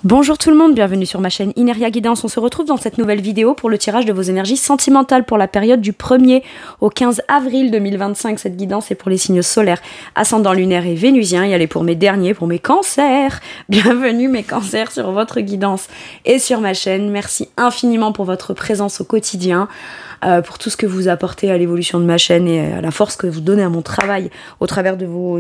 Bonjour tout le monde, bienvenue sur ma chaîne Ineria Guidance. On se retrouve dans cette nouvelle vidéo pour le tirage de vos énergies sentimentales pour la période du 1er au 15 avril 2025. Cette guidance est pour les signes solaires, ascendant lunaire et vénusien, et elle est pour mes derniers, pour mes cancers. Bienvenue mes cancers sur votre guidance et sur ma chaîne. Merci infiniment pour votre présence au quotidien, pour tout ce que vous apportez à l'évolution de ma chaîne et à la force que vous donnez à mon travail au travers de vos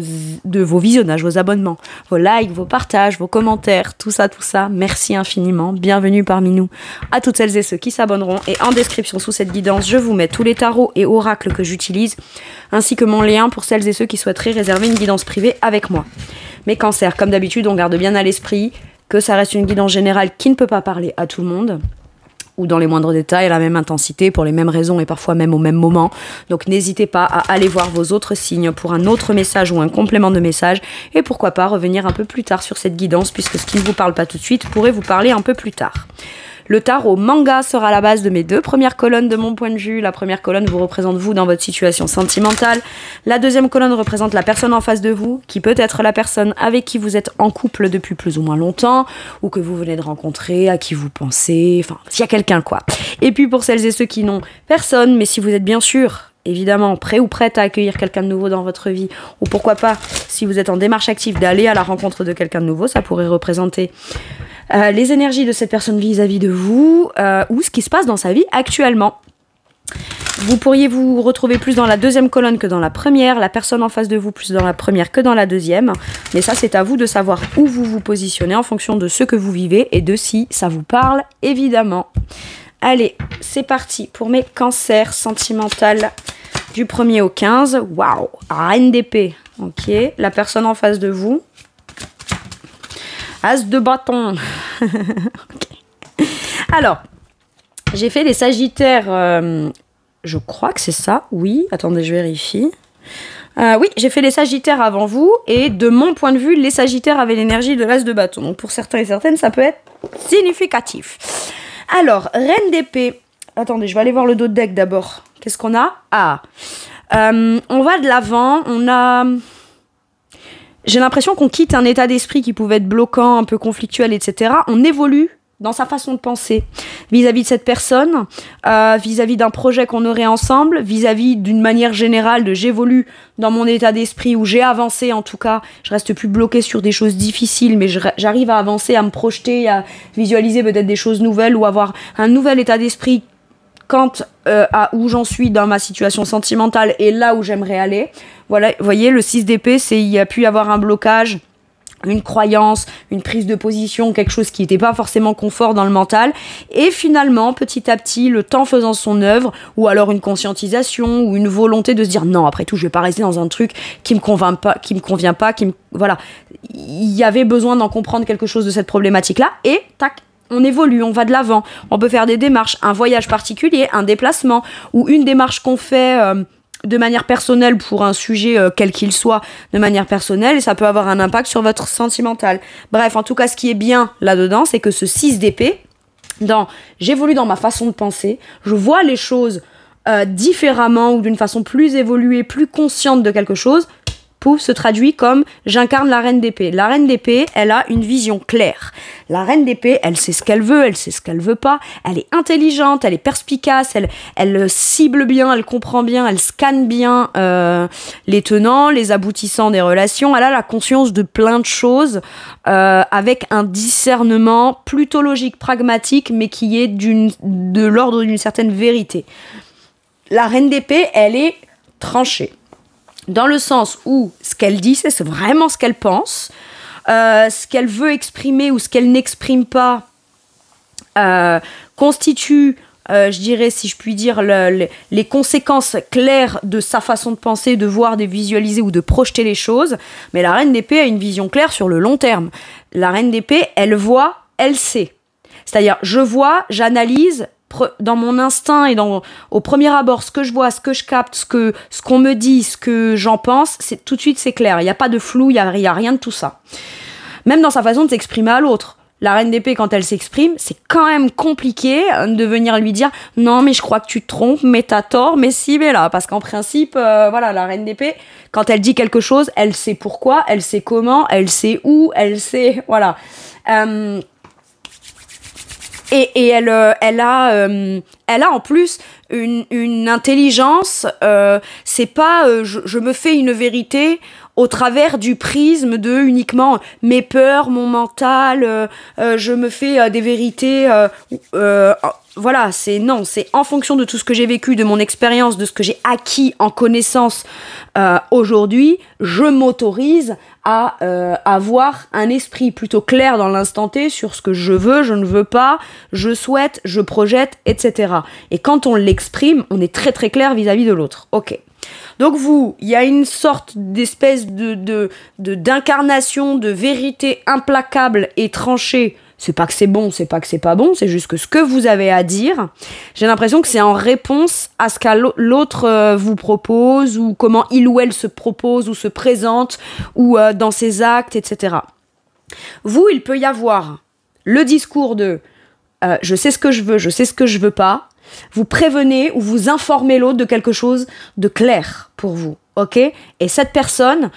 visionnages, vos abonnements, vos likes, vos partages, vos commentaires, tout ça. Merci infiniment. Bienvenue parmi nous à toutes celles et ceux qui s'abonneront. Et en description sous cette guidance, je vous mets tous les tarots et oracles que j'utilise, ainsi que mon lien pour celles et ceux qui souhaiteraient réserver une guidance privée avec moi. Mes cancers, comme d'habitude, on garde bien à l'esprit que ça reste une guidance générale qui ne peut pas parler à tout le monde, ou dans les moindres détails, à la même intensité, pour les mêmes raisons et parfois même au même moment. Donc n'hésitez pas à aller voir vos autres signes pour un autre message ou un complément de message, et pourquoi pas revenir un peu plus tard sur cette guidance, puisque ce qui ne vous parle pas tout de suite pourrait vous parler un peu plus tard. Le tarot manga sera la base de mes deux premières colonnes de mon point de vue. La première colonne vous représente vous dans votre situation sentimentale. La deuxième colonne représente la personne en face de vous, qui peut être la personne avec qui vous êtes en couple depuis plus ou moins longtemps, ou que vous venez de rencontrer, à qui vous pensez, enfin, s'il y a quelqu'un quoi. Et puis pour celles et ceux qui n'ont personne, mais si vous êtes bien sûr, évidemment, prêt ou prête à accueillir quelqu'un de nouveau dans votre vie, ou pourquoi pas, si vous êtes en démarche active d'aller à la rencontre de quelqu'un de nouveau, ça pourrait représenter les énergies de cette personne vis-à-vis de vous, ou ce qui se passe dans sa vie actuellement. Vous pourriez vous retrouver plus dans la deuxième colonne que dans la première, la personne en face de vous plus dans la première que dans la deuxième, mais ça c'est à vous de savoir où vous vous positionnez en fonction de ce que vous vivez et de si ça vous parle, évidemment. Allez, c'est parti pour mes cancers sentimentales du 1er au 15. Waouh, reine d'épée, ok, la personne en face de vous. As de bâton. Okay. Alors, j'ai fait les sagittaires, je crois que c'est ça, oui, attendez, je vérifie. Oui, j'ai fait les sagittaires avant vous, et de mon point de vue, les sagittaires avaient l'énergie de l'as de bâton. Donc pour certains et certaines, ça peut être significatif. Alors, reine d'épée. Attendez, je vais aller voir le dos de deck d'abord. Qu'est-ce qu'on a? Ah, on va de l'avant, on a... J'ai l'impression qu'on quitte un état d'esprit qui pouvait être bloquant, un peu conflictuel, etc. On évolue dans sa façon de penser vis-à-vis de cette personne, vis-à-vis d'un projet qu'on aurait ensemble, vis-à-vis d'une manière générale de j'évolue dans mon état d'esprit, où j'ai avancé en tout cas, je reste plus bloquée sur des choses difficiles, mais j'arrive à avancer, à me projeter, à visualiser peut-être des choses nouvelles, ou avoir un nouvel état d'esprit quant à où j'en suis dans ma situation sentimentale et là où j'aimerais aller. Voilà, vous voyez, le 6 d'épée, c'est il y a pu y avoir un blocage, une croyance, une prise de position, quelque chose qui n'était pas forcément confort dans le mental. Et finalement, petit à petit, le temps faisant son œuvre, ou alors une conscientisation, ou une volonté de se dire non, après tout, je vais pas rester dans un truc qui me convainc pas, voilà. Il y avait besoin d'en comprendre quelque chose de cette problématique-là, et tac, on évolue, on va de l'avant. On peut faire des démarches, un voyage particulier, un déplacement, ou une démarche qu'on fait de manière personnelle pour un sujet quel qu'il soit, de manière personnelle, et ça peut avoir un impact sur votre sentimental. Bref, en tout cas, ce qui est bien là-dedans, c'est que ce 6 d'épée, j'évolue dans ma façon de penser, je vois les choses différemment, ou d'une façon plus évoluée, plus consciente de quelque chose, pouf, se traduit comme j'incarne la reine d'épée. La reine d'épée, elle a une vision claire. La reine d'épée, elle sait ce qu'elle veut, elle sait ce qu'elle veut pas. Elle est intelligente, elle est perspicace, elle cible bien, elle comprend bien, elle scanne bien les tenants, les aboutissants des relations. Elle a la conscience de plein de choses avec un discernement plutôt logique, pragmatique, mais qui est de l'ordre d'une certaine vérité. La reine d'épée, elle est tranchée. Dans le sens où ce qu'elle dit, c'est vraiment ce qu'elle pense, ce qu'elle veut exprimer ou ce qu'elle n'exprime pas constitue, je dirais, si je puis dire, les conséquences claires de sa façon de penser, de voir, de visualiser ou de projeter les choses. Mais la reine d'épée a une vision claire sur le long terme. La reine d'épée, elle voit, elle sait. C'est-à-dire, je vois, j'analyse, dans mon instinct et au premier abord, ce que je vois, ce que je capte, ce qu'on me dit, ce que j'en pense, tout de suite c'est clair. Il n'y a pas de flou, il n'y a rien de tout ça. Même dans sa façon de s'exprimer à l'autre. La reine d'épée, quand elle s'exprime, c'est quand même compliqué de venir lui dire « Non, mais je crois que tu te trompes, mais t'as tort, mais si, mais là. » Parce qu'en principe, voilà, la reine d'épée, quand elle dit quelque chose, elle sait pourquoi, elle sait comment, elle sait où, elle sait... Voilà. Et elle a en plus une intelligence. C'est pas je me fais une vérité au travers du prisme de uniquement mes peurs, mon mental. Je me fais des vérités. Voilà, c'est en fonction de tout ce que j'ai vécu, de mon expérience, de ce que j'ai acquis en connaissance aujourd'hui, je m'autorise à avoir un esprit plutôt clair dans l'instant T sur ce que je veux, je ne veux pas, je souhaite, je projette, etc. Et quand on l'exprime, on est très très clair vis-à-vis de l'autre. Ok. Donc il y a une sorte d'espèce d'incarnation de vérité implacable et tranchée. C'est pas que c'est bon, c'est pas que c'est pas bon, c'est juste que ce que vous avez à dire, j'ai l'impression que c'est en réponse à ce que l'autre vous propose, ou comment il ou elle se propose, ou se présente, ou dans ses actes, etc. Vous, il peut y avoir le discours de je sais ce que je veux, je sais ce que je veux pas. Vous prévenez ou vous informez l'autre de quelque chose de clair pour vous, ok ? Et cette personne,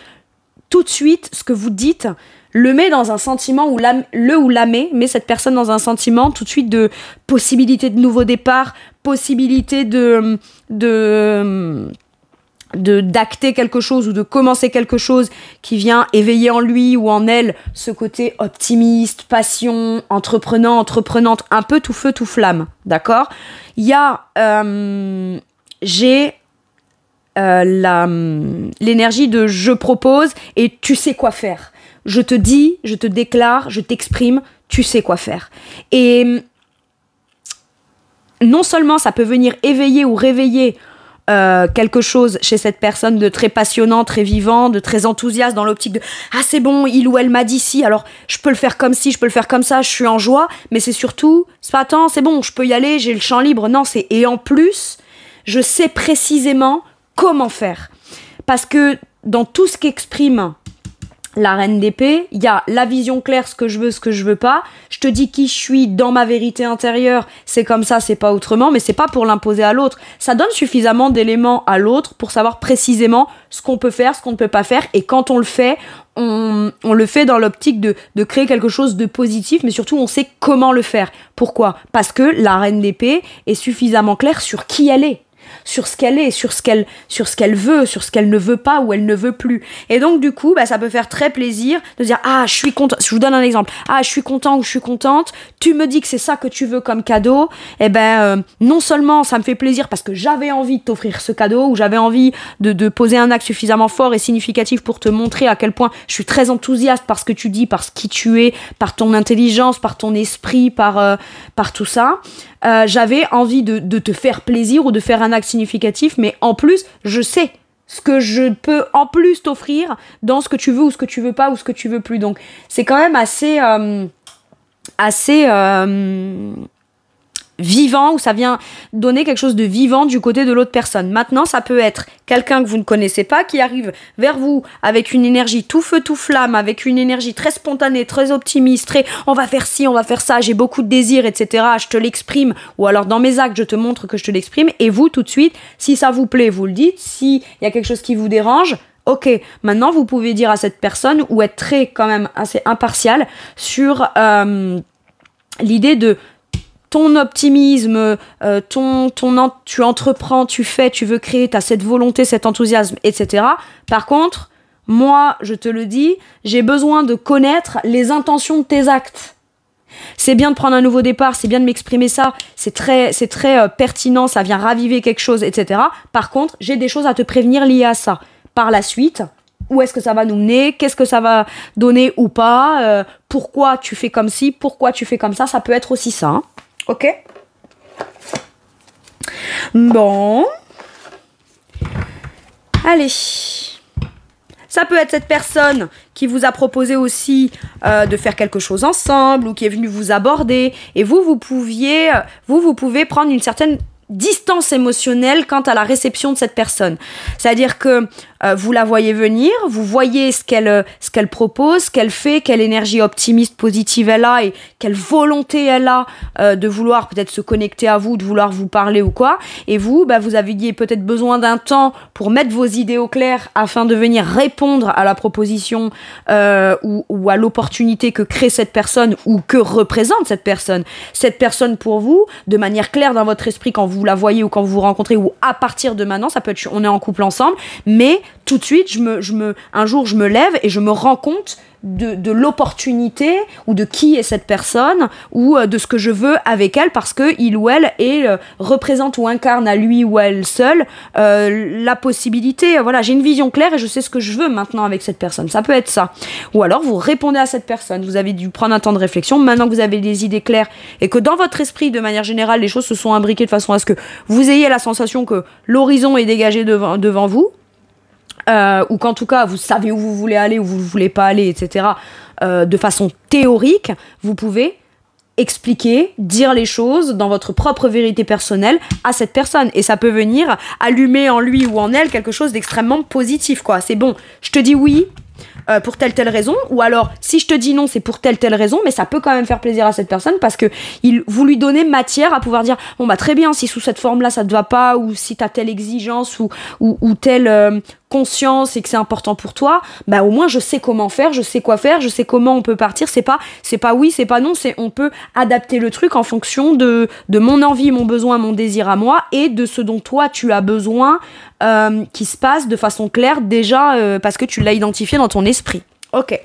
tout de suite, ce que vous dites le met dans un sentiment, ou la met cette personne dans un sentiment tout de suite de possibilité de nouveau départ, possibilité d'acter quelque chose ou de commencer quelque chose qui vient éveiller en lui ou en elle ce côté optimiste, passion, entreprenante, un peu tout feu, tout flamme, d'accord ? Il y a... j'ai l'énergie de je propose et tu sais quoi faire. Je te dis, je te déclare, je t'exprime, tu sais quoi faire. Et non seulement ça peut venir éveiller ou réveiller quelque chose chez cette personne de très passionnant, très vivant, de très enthousiaste dans l'optique de « Ah, c'est bon, il ou elle m'a dit si, alors je peux le faire comme ci, je peux le faire comme ça, je suis en joie. » Mais c'est surtout, c'est pas « Attends, c'est bon, je peux y aller, j'ai le champ libre. » Non, c'est « Et en plus, je sais précisément comment faire. » Parce que dans tout ce qu'exprime la reine d'épée, il y a la vision claire, ce que je veux pas. Je te dis qui je suis dans ma vérité intérieure, c'est comme ça, c'est pas autrement, mais c'est pas pour l'imposer à l'autre. Ça donne suffisamment d'éléments à l'autre pour savoir précisément ce qu'on peut faire, ce qu'on ne peut pas faire, et quand on le fait, on le fait dans l'optique de créer quelque chose de positif, mais surtout on sait comment le faire. Pourquoi ? Parce que la reine d'épée est suffisamment claire sur qui elle est, sur ce qu'elle est, sur ce qu'elle veut, sur ce qu'elle ne veut pas ou elle ne veut plus. Et donc du coup, ça peut faire très plaisir de dire « Ah, je suis content », je vous donne un exemple, « Ah, je suis content ou je suis contente, tu me dis que c'est ça que tu veux comme cadeau, et non seulement ça me fait plaisir parce que j'avais envie de t'offrir ce cadeau, ou j'avais envie de poser un acte suffisamment fort et significatif pour te montrer à quel point je suis très enthousiaste par ce que tu dis, par ce qui tu es, par ton intelligence, par ton esprit, par tout ça. J'avais envie de te faire plaisir ou de faire un acte significatif, mais en plus, je sais ce que je peux en plus t'offrir dans ce que tu veux ou ce que tu veux pas ou ce que tu veux plus. Donc, c'est quand même assez vivant, où ça vient donner quelque chose de vivant du côté de l'autre personne. Maintenant, ça peut être quelqu'un que vous ne connaissez pas qui arrive vers vous avec une énergie tout feu, tout flamme, avec une énergie très spontanée, très optimiste, très on va faire ci, on va faire ça, j'ai beaucoup de désirs, etc. Je te l'exprime, ou alors dans mes actes, je te montre que je te l'exprime, et vous, tout de suite, si ça vous plaît, vous le dites, s'il y a quelque chose qui vous dérange, ok, maintenant vous pouvez dire à cette personne, ou être très quand même assez impartial sur l'idée de ton optimisme, tu entreprends, tu fais, tu veux créer, tu as cette volonté, cet enthousiasme, etc. Par contre, moi, je te le dis, j'ai besoin de connaître les intentions de tes actes. C'est bien de prendre un nouveau départ, c'est bien de m'exprimer ça, c'est très pertinent, ça vient raviver quelque chose, etc. Par contre, j'ai des choses à te prévenir liées à ça. Par la suite, où est-ce que ça va nous mener, qu'est-ce que ça va donner ou pas, pourquoi tu fais comme ci, pourquoi tu fais comme ça peut être aussi ça, hein. Ok. Bon. Allez. Ça peut être cette personne qui vous a proposé aussi de faire quelque chose ensemble, ou qui est venue vous aborder. Et vous pouvez prendre une certaine distance émotionnelle quant à la réception de cette personne. C'est-à-dire que vous la voyez venir, vous voyez ce qu'elle propose, ce qu'elle fait, quelle énergie optimiste, positive elle a et quelle volonté elle a de vouloir peut-être se connecter à vous, de vouloir vous parler ou quoi. Et vous, vous aviez peut-être besoin d'un temps pour mettre vos idées au clair afin de venir répondre à la proposition ou à l'opportunité que crée cette personne ou que représente cette personne. Cette personne pour vous, de manière claire dans votre esprit quand vous la voyez ou quand vous vous rencontrez ou à partir de maintenant, ça peut être on est en couple ensemble, mais tout de suite, un jour, je me lève et je me rends compte de l'opportunité ou de qui est cette personne ou de ce que je veux avec elle parce que il ou elle représente ou incarne à lui ou à elle seule la possibilité, voilà, j'ai une vision claire et je sais ce que je veux maintenant avec cette personne. Ça peut être ça. Ou alors vous répondez à cette personne, vous avez dû prendre un temps de réflexion, maintenant que vous avez des idées claires et que dans votre esprit, de manière générale, les choses se sont imbriquées de façon à ce que vous ayez la sensation que l'horizon est dégagé devant vous, ou qu'en tout cas vous savez où vous voulez aller, où vous ne voulez pas aller, etc. De façon théorique, vous pouvez expliquer, dire les choses dans votre propre vérité personnelle à cette personne. Et ça peut venir allumer en lui ou en elle quelque chose d'extrêmement positif, quoi. C'est bon, je te dis oui pour telle raison, ou alors si je te dis non c'est pour telle raison, mais ça peut quand même faire plaisir à cette personne parce que vous lui donnez matière à pouvoir dire bon très bien, si sous cette forme là ça te va pas, ou si t'as telle exigence ou telle conscience et que c'est important pour toi, au moins je sais comment faire, je sais quoi faire, je sais comment on peut partir. C'est pas oui, c'est pas non, on peut adapter le truc en fonction de mon envie, mon besoin, mon désir à moi et de ce dont toi tu as besoin qui se passe de façon claire déjà parce que tu l'as identifié dans ton esprit. Ok.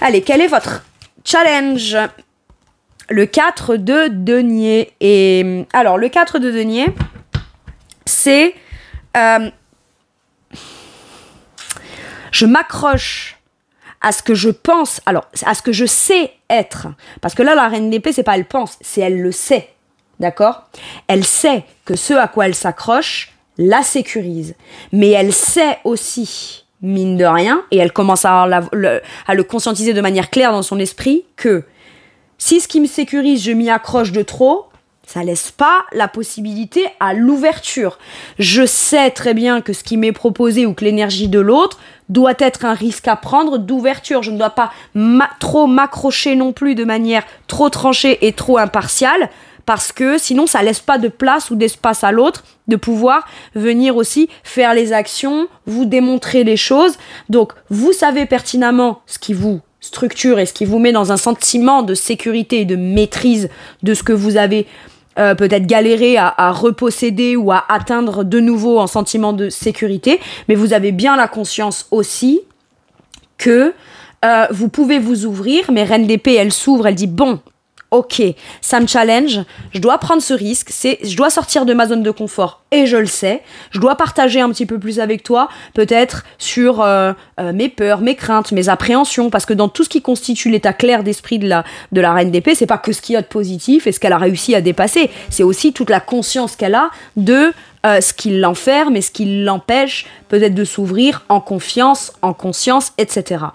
Allez, quel est votre challenge? Le 4 de denier. Et alors, le 4 de denier, c'est je m'accroche à ce que je pense, alors à ce que je sais être, parce que là la reine d'épée c'est pas elle pense, c'est elle le sait, d'accord? Elle sait que ce à quoi elle s'accroche la sécurise, mais elle sait aussi, mine de rien, et elle commence à le conscientiser de manière claire dans son esprit, que si ce qui me sécurise je m'y accroche de trop, ça laisse pas la possibilité à l'ouverture. Je sais très bien que ce qui m'est proposé ou que l'énergie de l'autre doit être un risque à prendre d'ouverture. Je ne dois pas trop m'accrocher non plus de manière trop tranchée et trop impartiale, parce que sinon ça laisse pas de place ou d'espace à l'autre de pouvoir venir aussi faire les actions, vous démontrer les choses. Donc vous savez pertinemment ce qui vous structure et ce qui vous met dans un sentiment de sécurité et de maîtrise de ce que vous avez peut-être galéré à reposséder ou à atteindre de nouveau en sentiment de sécurité, mais vous avez bien la conscience aussi que vous pouvez vous ouvrir. Mais Reine d'épée, elle s'ouvre, elle dit bon, ok, ça me challenge, je dois prendre ce risque, je dois sortir de ma zone de confort et je le sais, je dois partager un petit peu plus avec toi, peut-être sur mes peurs, mes craintes, mes appréhensions, parce que dans tout ce qui constitue l'état clair d'esprit de la reine d'épée, c'est pas que ce qu'il y a de positif et ce qu'elle a réussi à dépasser, c'est aussi toute la conscience qu'elle a de ce qui l'enferme et ce qui l'empêche peut-être de s'ouvrir en confiance, en conscience, etc.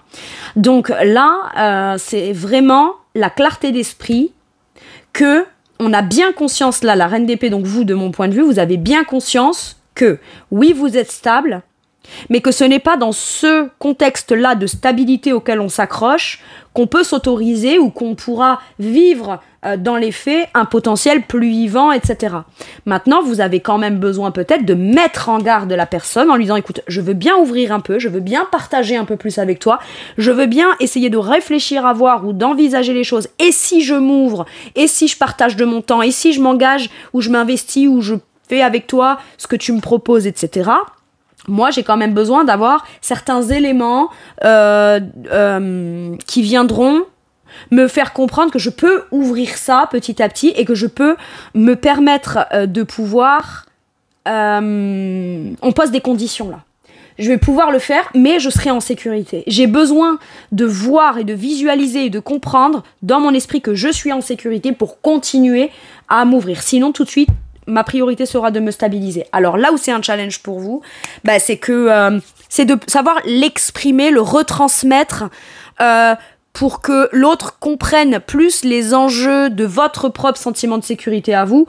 Donc là, c'est vraiment la clarté d'esprit que on a bien conscience, là, la reine d'épée, donc vous, de mon point de vue, vous avez bien conscience que oui, vous êtes stable, mais que ce n'est pas dans ce contexte-là de stabilité auquel on s'accroche qu'on peut s'autoriser ou qu'on pourra vivre dans les faits un potentiel plus vivant, etc. Maintenant, vous avez quand même besoin peut-être de mettre en garde la personne en lui disant écoute, je veux bien ouvrir un peu, je veux bien partager un peu plus avec toi, je veux bien essayer de réfléchir à voir ou d'envisager les choses, et si je m'ouvre, et si je partage de mon temps, et si je m'engage ou je m'investis ou je fais avec toi ce que tu me proposes, etc. Moi, j'ai quand même besoin d'avoir certains éléments qui viendront me faire comprendre que je peux ouvrir ça petit à petit et que je peux me permettre de pouvoir... on pose des conditions là. Je vais pouvoir le faire, mais je serai en sécurité. J'ai besoin de voir et de visualiser et de comprendre dans mon esprit que je suis en sécurité pour continuer à m'ouvrir. Sinon, tout de suite, ma priorité sera de me stabiliser. Alors là où c'est un challenge pour vous, c'est que c'est de savoir l'exprimer, le retransmettre pour que l'autre comprenne plus les enjeux de votre propre sentiment de sécurité à vous,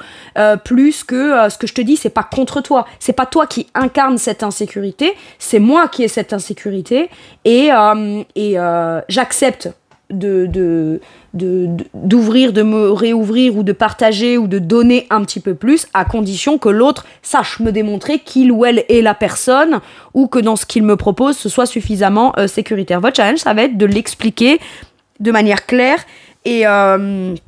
plus que ce que je te dis, c'est pas contre toi. C'est pas toi qui incarne cette insécurité, c'est moi qui ai cette insécurité, et j'accepte d'ouvrir, de me réouvrir ou de partager ou de donner un petit peu plus, à condition que l'autre sache me démontrer qu'il ou elle est la personne, ou que dans ce qu'il me propose ce soit suffisamment sécuritaire. Votre challenge, ça va être de l'expliquer de manière claire mais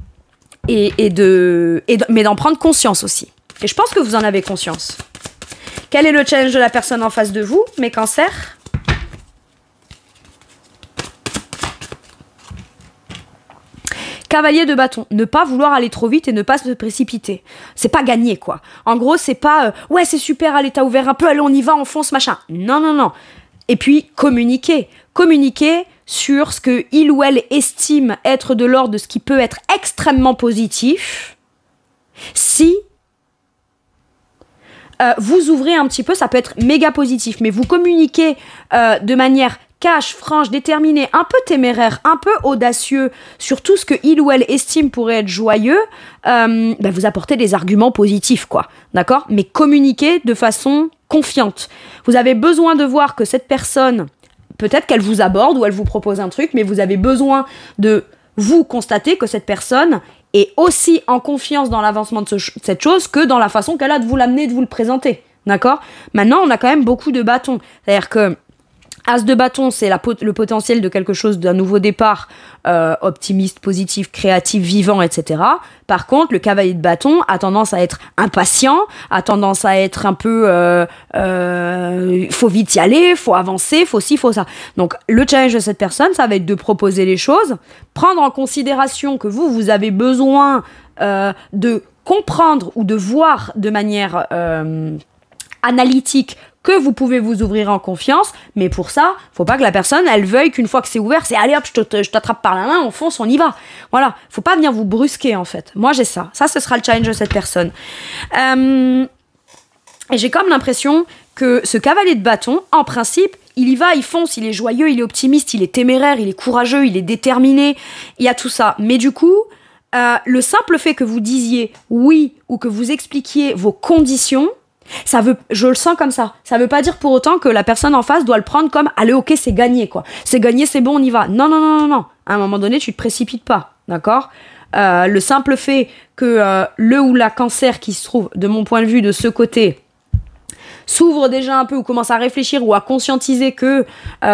d'en prendre conscience aussi. Et je pense que vous en avez conscience. Quel est le challenge de la personne en face de vous, mes cancers ? Cavalier de bâton, ne pas vouloir aller trop vite et ne pas se précipiter. C'est pas gagné, quoi. En gros, c'est pas ouais, c'est super, allez, t'as ouvert un peu, allez, on y va, on fonce, machin. Non, non, non. Et puis, communiquer. Communiquer sur ce que il ou elle estime être de l'ordre de ce qui peut être extrêmement positif. Si vous ouvrez un petit peu, ça peut être méga positif, mais vous communiquez de manière cash, franche, déterminée, un peu téméraire, un peu audacieux sur tout ce que il ou elle estime pourrait être joyeux, vous apportez des arguments positifs, quoi, d'accord ? Mais communiquez de façon confiante. Vous avez besoin de voir que cette personne, peut-être qu'elle vous aborde ou elle vous propose un truc, mais vous avez besoin de vous constater que cette personne est aussi en confiance dans l'avancement de cette chose que dans la façon qu'elle a de vous l'amener, de vous le présenter, d'accord ? Maintenant, on a quand même beaucoup de bâtons. C'est-à-dire que As de bâton, c'est le potentiel de quelque chose, d'un nouveau départ, optimiste, positif, créatif, vivant, etc. Par contre, le cavalier de bâton a tendance à être impatient, a tendance à être un peu faut vite y aller, faut avancer, faut ci, faut ça. Donc, le challenge de cette personne, ça va être de proposer les choses, prendre en considération que vous avez besoin de comprendre ou de voir de manière analytique que vous pouvez vous ouvrir en confiance, mais pour ça, faut pas que la personne, elle veuille qu'une fois que c'est ouvert, c'est allez hop, je t'attrape par la main, on fonce, on y va. Voilà, faut pas venir vous brusquer en fait. Moi j'ai ça. Ça, ce sera le challenge de cette personne. Et j'ai comme l'impression que ce cavalier de bâton, en principe, il y va, il fonce, il est joyeux, il est optimiste, il est téméraire, il est courageux, il est déterminé, il y a tout ça. Mais du coup, le simple fait que vous disiez oui ou que vous expliquiez vos conditions, je le sens comme ça. Ça veut pas dire pour autant que la personne en face doit le prendre comme allez, ok, c'est gagné, quoi. C'est gagné, c'est bon, on y va. Non, non, non, non, non. À un moment donné, tu te précipites pas, d'accord ? Le simple fait que le ou la cancer qui se trouve, de mon point de vue, de ce côté, s'ouvre déjà un peu ou commence à réfléchir ou à conscientiser que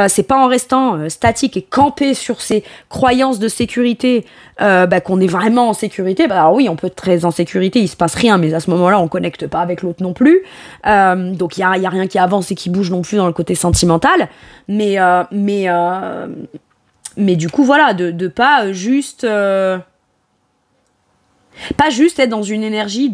c'est pas en restant statique et campé sur ses croyances de sécurité qu'on est vraiment en sécurité. Alors oui, on peut être très en sécurité, il se passe rien, mais à ce moment-là, on connecte pas avec l'autre non plus. Donc il y a rien qui avance et qui bouge non plus dans le côté sentimental. Mais du coup, voilà, de pas juste... Pas juste être dans une énergie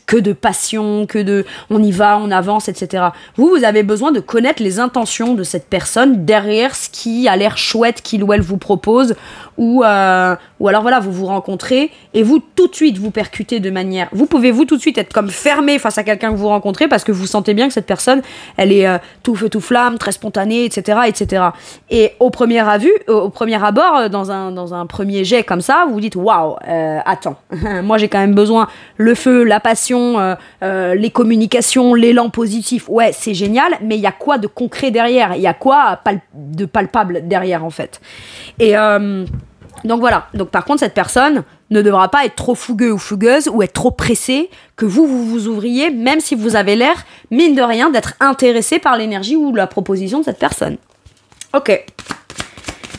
que de passion, que de on y va, on avance, etc. Vous avez besoin de connaître les intentions de cette personne derrière ce qui a l'air chouette qu'il ou elle vous propose, ou alors voilà, vous vous rencontrez et vous tout de suite vous percutez de manière... Vous pouvez tout de suite être comme fermé face à quelqu'un que vous rencontrez parce que vous sentez bien que cette personne, elle est tout feu tout flamme, très spontanée, etc., etc. Et au premier abord, dans un premier jet comme ça, vous vous dites waouh, attends, moi j'ai quand même besoin le feu, la passion, les communications, l'élan positif. Ouais, c'est génial, mais il y a quoi de concret derrière ? Il y a quoi de palpable derrière en fait ? Et donc voilà. Donc par contre, cette personne ne devra pas être trop fougueux ou fougueuse ou être trop pressé que vous ouvriez, même si vous avez l'air, mine de rien, d'être intéressé par l'énergie ou la proposition de cette personne. Ok.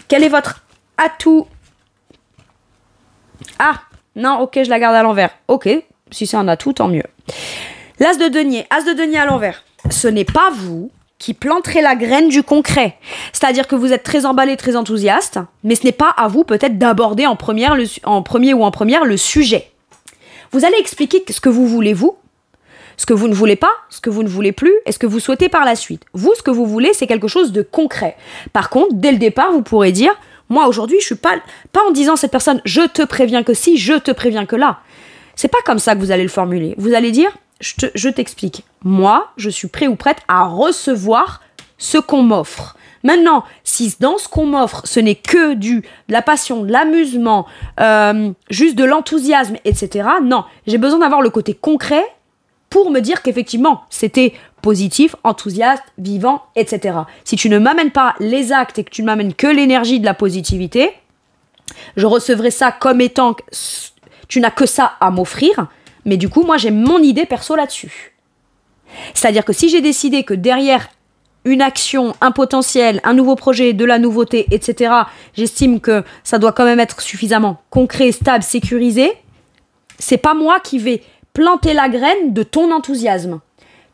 Quel est votre atout ? Ah, non, ok, je la garde à l'envers. Ok, si c'est un atout, tant mieux. L'as de denier. As de denier à l'envers. Ce n'est pas vous qui planterez la graine du concret. C'est-à-dire que vous êtes très emballé, très enthousiaste, mais ce n'est pas à vous peut-être d'aborder en premier ou en première le sujet. Vous allez expliquer ce que vous voulez, vous, ce que vous ne voulez pas, ce que vous ne voulez plus, et ce que vous souhaitez par la suite. Vous, ce que vous voulez, c'est quelque chose de concret. Par contre, dès le départ, vous pourrez dire, moi aujourd'hui, je suis pas en disant à cette personne, je te préviens que si, je te préviens que là. C'est pas comme ça que vous allez le formuler. Vous allez dire, je t'explique. Moi, je suis prêt ou prête à recevoir ce qu'on m'offre. Maintenant, si dans ce qu'on m'offre, ce n'est que de la passion, de l'amusement, juste de l'enthousiasme, etc., non, j'ai besoin d'avoir le côté concret pour me dire qu'effectivement, c'était positif, enthousiaste, vivant, etc. Si tu ne m'amènes pas les actes et que tu ne m'amènes que l'énergie de la positivité, je recevrai ça comme étant que tu n'as que ça à m'offrir, mais du coup, moi, j'ai mon idée perso là-dessus. C'est-à-dire que si j'ai décidé que derrière une action, un potentiel, un nouveau projet, de la nouveauté, etc., j'estime que ça doit quand même être suffisamment concret, stable, sécurisé, c'est pas moi qui vais planter la graine de ton enthousiasme.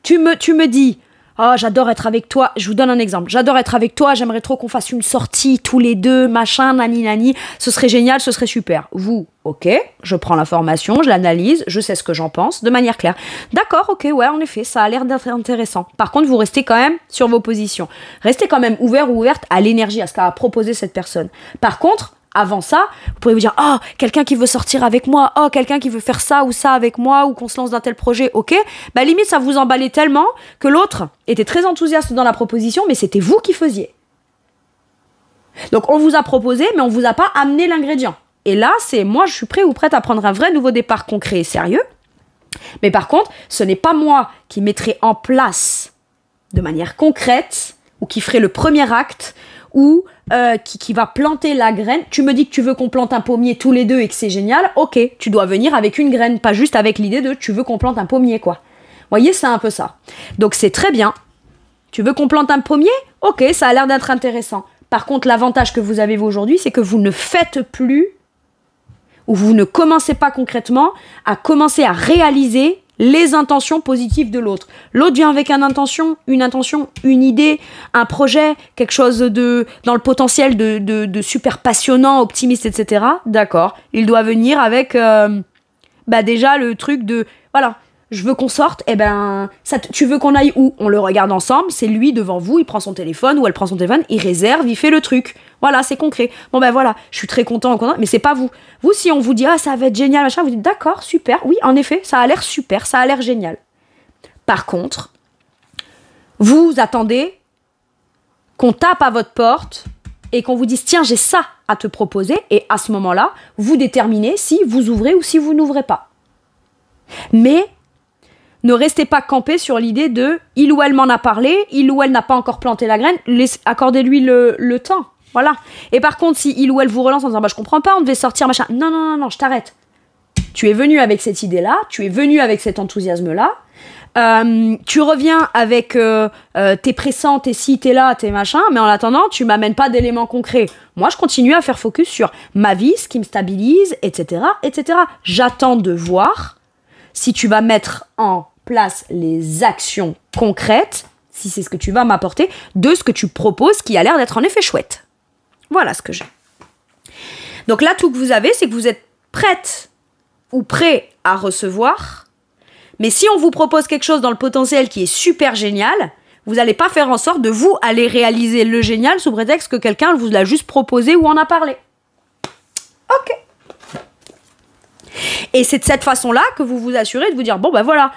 Tu me dis, oh, j'adore être avec toi. Je vous donne un exemple. J'adore être avec toi. J'aimerais trop qu'on fasse une sortie tous les deux, machin, nani, nani. Ce serait génial, ce serait super. Vous, ok, je prends l'information, je l'analyse, je sais ce que j'en pense de manière claire. D'accord, ok, ouais, en effet, ça a l'air d'être intéressant. Par contre, vous restez quand même sur vos positions. Restez quand même ouvert ou ouverte à l'énergie, à ce qu'a proposé cette personne. Par contre, avant ça, vous pouvez vous dire, oh, quelqu'un qui veut sortir avec moi, oh, quelqu'un qui veut faire ça ou ça avec moi, ou qu'on se lance dans tel projet, ok. Bah, limite, ça vous emballait tellement que l'autre était très enthousiaste dans la proposition, mais c'était vous qui faisiez. Donc, on vous a proposé, mais on vous a pas amené l'ingrédient. Et là, c'est moi, je suis prêt ou prête à prendre un vrai nouveau départ concret et sérieux. Mais par contre, ce n'est pas moi qui mettrai en place de manière concrète, ou qui ferai le premier acte, ou qui va planter la graine. Tu me dis que tu veux qu'on plante un pommier tous les deux et que c'est génial, ok, tu dois venir avec une graine, pas juste avec l'idée de tu veux qu'on plante un pommier, quoi. Vous voyez, c'est un peu ça. Donc c'est très bien. Tu veux qu'on plante un pommier? Ok, ça a l'air d'être intéressant. Par contre, l'avantage que vous avez aujourd'hui, c'est que vous ne faites plus, ou vous ne commencez pas concrètement à commencer à réaliser les intentions positives de l'autre. L'autre vient avec une intention, une idée, un projet, quelque chose dans le potentiel de super passionnant, optimiste, etc. D'accord. Il doit venir avec déjà le truc de voilà, je veux qu'on sorte, et tu veux qu'on aille où? On le regarde ensemble, c'est lui devant vous, il prend son téléphone ou elle prend son téléphone, il réserve, il fait le truc. Voilà, c'est concret. Bon voilà, je suis très content, mais c'est pas vous. Vous, si on vous dit, ah, ça va être génial, machin, vous dites, d'accord, super, oui, en effet, ça a l'air super, ça a l'air génial. Par contre, vous attendez qu'on tape à votre porte et qu'on vous dise, tiens, j'ai ça à te proposer, et à ce moment-là, vous déterminez si vous ouvrez ou si vous n'ouvrez pas. Mais ne restez pas campé sur l'idée de il ou elle m'en a parlé, il ou elle n'a pas encore planté la graine, accordez-lui le temps. Voilà. Et par contre, si il ou elle vous relance en disant je comprends pas, on devait sortir, machin. Non, je t'arrête. Tu es venu avec cette idée-là, tu es venu avec cet enthousiasme-là. Tu reviens avec tes pressants, tes ci, tes là, tes machins, mais en attendant, tu m'amènes pas d'éléments concrets. Moi, je continue à faire focus sur ma vie, ce qui me stabilise, etc., etc. J'attends de voir si tu vas mettre en place les actions concrètes, si c'est ce que tu vas m'apporter, de ce que tu proposes qui a l'air d'être en effet chouette. Voilà ce que j'ai. Donc l'atout que vous avez, c'est que vous êtes prête ou prêt à recevoir, mais si on vous propose quelque chose dans le potentiel qui est super génial, vous n'allez pas faire en sorte de vous aller réaliser le génial sous prétexte que quelqu'un vous l'a juste proposé ou en a parlé. Ok. Et c'est de cette façon-là que vous vous assurez de vous dire, voilà,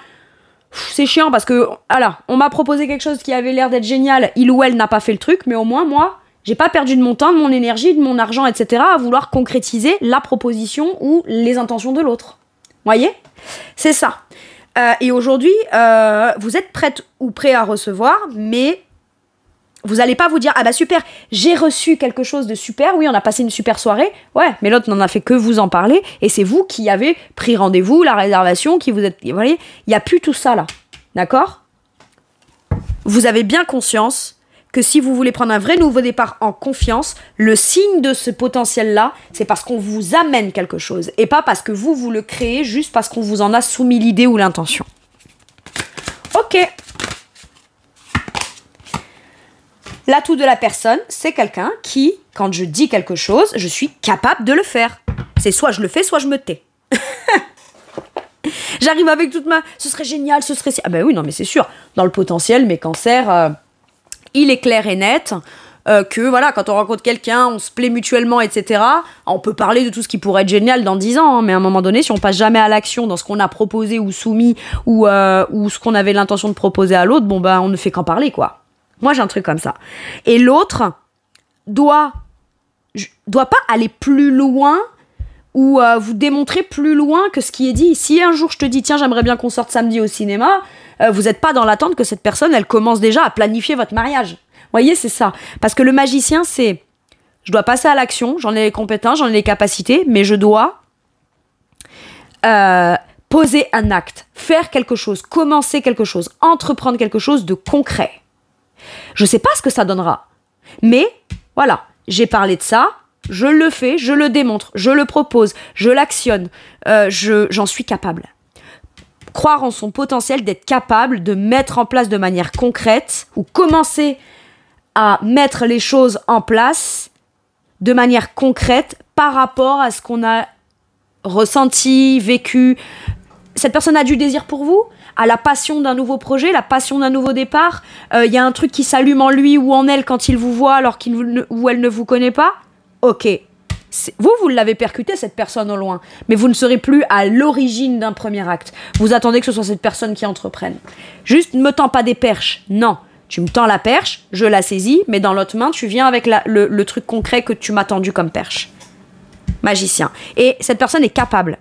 c'est chiant parce que, voilà, on m'a proposé quelque chose qui avait l'air d'être génial, il ou elle n'a pas fait le truc, mais au moins, moi, j'ai pas perdu de mon temps, de mon énergie, de mon argent, etc. à vouloir concrétiser la proposition ou les intentions de l'autre. Voyez ? C'est ça. Et aujourd'hui, vous êtes prête ou prêt à recevoir, mais vous n'allez pas vous dire, ah bah super, j'ai reçu quelque chose de super, oui, on a passé une super soirée, ouais, mais l'autre n'en a fait que vous en parler, et c'est vous qui avez pris rendez-vous, la réservation, qui vous êtes, vous voyez, il n'y a plus tout ça là, d'accord ? Vous avez bien conscience que si vous voulez prendre un vrai nouveau départ en confiance, le signe de ce potentiel-là, c'est parce qu'on vous amène quelque chose, et pas parce que vous le créez, juste parce qu'on vous en a soumis l'idée ou l'intention. Ok. L'atout de la personne, c'est quelqu'un qui, quand je dis quelque chose, je suis capable de le faire. C'est soit je le fais, soit je me tais. J'arrive avec toute ma... Ce serait génial, ce serait... Ah ben oui, non mais c'est sûr. Dans le potentiel, mes cancers, il est clair et net que voilà, quand on rencontre quelqu'un, on se plaît mutuellement, etc. On peut parler de tout ce qui pourrait être génial dans 10 ans, hein, mais à un moment donné, si on passe jamais à l'action dans ce qu'on a proposé ou soumis ou ce qu'on avait l'intention de proposer à l'autre, on ne fait qu'en parler, quoi. Moi, j'ai un truc comme ça. Et l'autre doit pas aller plus loin ou vous démontrer plus loin que ce qui est dit. Si un jour je te dis, tiens, j'aimerais bien qu'on sorte samedi au cinéma, vous n'êtes pas dans l'attente que cette personne, elle commence déjà à planifier votre mariage. Vous voyez, c'est ça. Parce que le magicien, c'est, je dois passer à l'action, j'en ai les compétences, j'en ai les capacités, mais je dois poser un acte, faire quelque chose, commencer quelque chose, entreprendre quelque chose de concret. Je ne sais pas ce que ça donnera, mais voilà, j'ai parlé de ça, je le fais, je le démontre, je le propose, je l'actionne, j'en suis capable. Croire en son potentiel d'être capable de mettre en place de manière concrète ou commencer à mettre les choses en place de manière concrète par rapport à ce qu'on a ressenti, vécu. Cette personne a du désir pour vous, a la passion d'un nouveau projet, la passion d'un nouveau départ. Y a un truc qui s'allume en lui ou en elle quand il vous voit alors ou elle ne vous connaît pas. Ok, vous l'avez percuté, cette personne au loin, mais vous ne serez plus à l'origine d'un premier acte. Vous attendez que ce soit cette personne qui entreprenne. Juste, ne me tends pas des perches. Non, tu me tends la perche, je la saisis, mais dans l'autre main, tu viens avec le truc concret que tu m'as tendu comme perche. Magicien. Et cette personne est capable.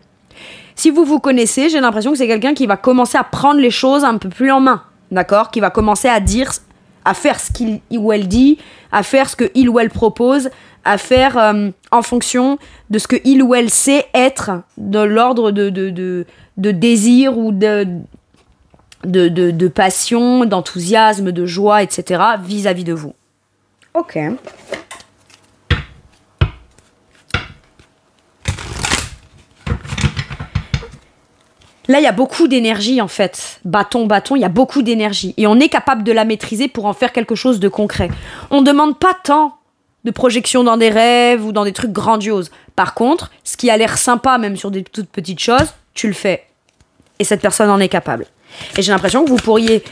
Si vous vous connaissez, j'ai l'impression que c'est quelqu'un qui va commencer à prendre les choses un peu plus en main, d'accord ? Qui va commencer à dire, à faire ce qu'il ou elle dit, à faire ce qu'il ou elle propose, à faire en fonction de ce qu'il ou elle sait être de l'ordre de désir ou de passion, d'enthousiasme, de joie, etc. vis-à-vis de vous. Ok. Là, il y a beaucoup d'énergie, en fait. Bâton, il y a beaucoup d'énergie. Et on est capable de la maîtriser pour en faire quelque chose de concret. On ne demande pas tant de projection dans des rêves ou dans des trucs grandioses. Par contre, ce qui a l'air sympa, même sur des toutes petites choses, tu le fais. Et cette personne en est capable. Et j'ai l'impression que vous pourriez,